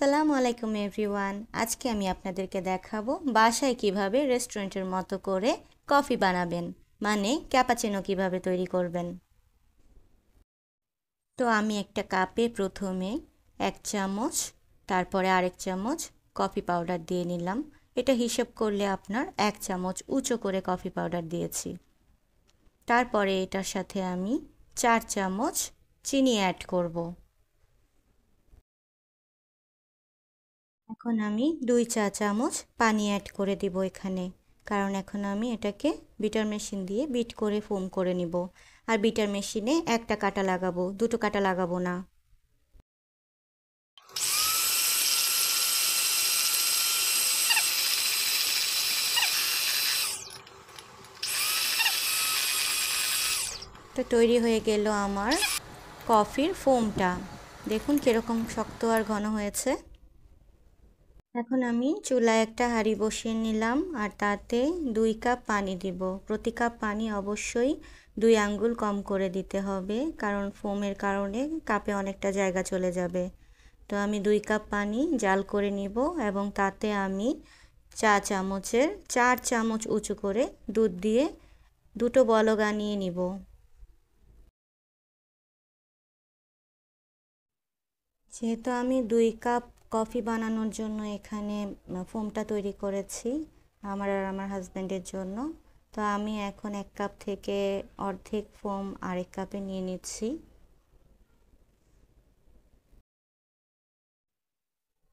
আসসালামু আলাইকুম এভরিওয়ান। আজকে আমি আপনাদেরকে দেখাবো বাসায় কিভাবে রেস্টুরেন্টের মতো করে কফি বানাবেন, মানে ক্যাপাচিনো কিভাবে তৈরি করবেন। তো আমি একটা কাপে প্রথমে 1 চামচ, তারপরে আরেক চামচ কফি পাউডার দিয়ে নিলাম। এটা হিসেব করলে আপনার 1 চামচ উঁচু করে কফি পাউডার দিয়েছি। তারপরে এটার সাথে আমি 4 চামচ চিনি অ্যাড করব। এখন আমি 2 চা চামচ পানি অ্যাড করে দিব এখানে, কারণ এখন আমি এটাকে বিটার মেশিন দিয়ে বিট করে ফোম করে নিব। আর বিটার মেশিনে একটা কাঁটা লাগাবো, দুটো কাঁটা লাগাবো না। তো তৈরি হয়ে গেল আমার কফির ফোমটা। দেখুন কীরকম শক্ত আর ঘন হয়েছে। এখন আমি চুলায় একটা হাঁড়ি বসিয়ে নিলাম আর তাতে 2 কাপ পানি দিব। প্রতি কাপ পানি অবশ্যই 2 আঙ্গুল কম করে দিতে হবে, কারণ ফোমের কারণে কাপে অনেকটা জায়গা চলে যাবে। তো আমি 2 কাপ পানি জাল করে নিব এবং তাতে আমি 4 চামচের 4 চামচ উঁচু করে দুধ দিয়ে দুটো বলক আনিয়ে নিব। যেহেতু আমি 2 কাপ কফি বানানোর জন্য এখানে ফোমটা তৈরি করেছি আমার আর আমার হাজব্যান্ডের জন্য, তো আমি এখন 1 কাপ থেকে অর্ধেক ফোম আরেক কাপে নিয়ে নিচ্ছি।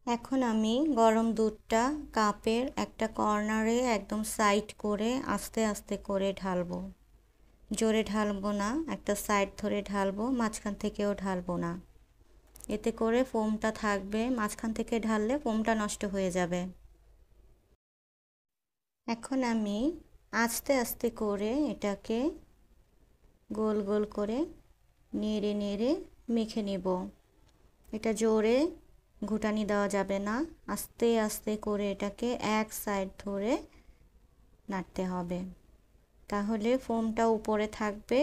এখন আমি গরম দুধটা কাপের একটা কর্নারে একদম সাইড করে আস্তে আস্তে করে ঢালবো। জোরে ঢালবো না, একটা সাইড ধরে ঢালবো, মাঝখান থেকেও ঢালবো না। এতে করে ফোমটা থাকবে, মাঝখান থেকে ঢাললে ফোমটা নষ্ট হয়ে যাবে। এখন আমি আস্তে আস্তে করে এটাকে গোল গোল করে নেড়ে নেড়ে মেখে নেব। এটা জোরে ঘুটানি দেওয়া যাবে না, আস্তে আস্তে করে এটাকে এক সাইড ধরে নাড়তে হবে। তাহলে ফোমটা উপরে থাকবে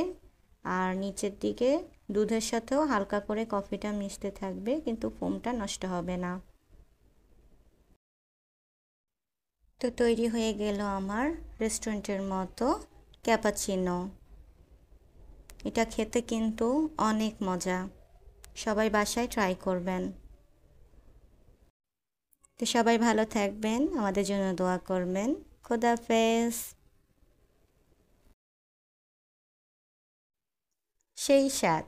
আর নিচের দিকে দুধের সাথেও হালকা করে কফিটা মিশতে থাকবে, কিন্তু ফোমটা নষ্ট হবে না। তো তৈরি হয়ে গেল আমার রেস্টুরেন্টের মতো ক্যাপাচিনো। এটা খেতে কিন্তু অনেক মজা, সবাই বাসায় ট্রাই করবেন। তো সবাই ভালো থাকবেন, আমাদের জন্য দোয়া করবেন। খোদাফেজ। সেই স্বাদ।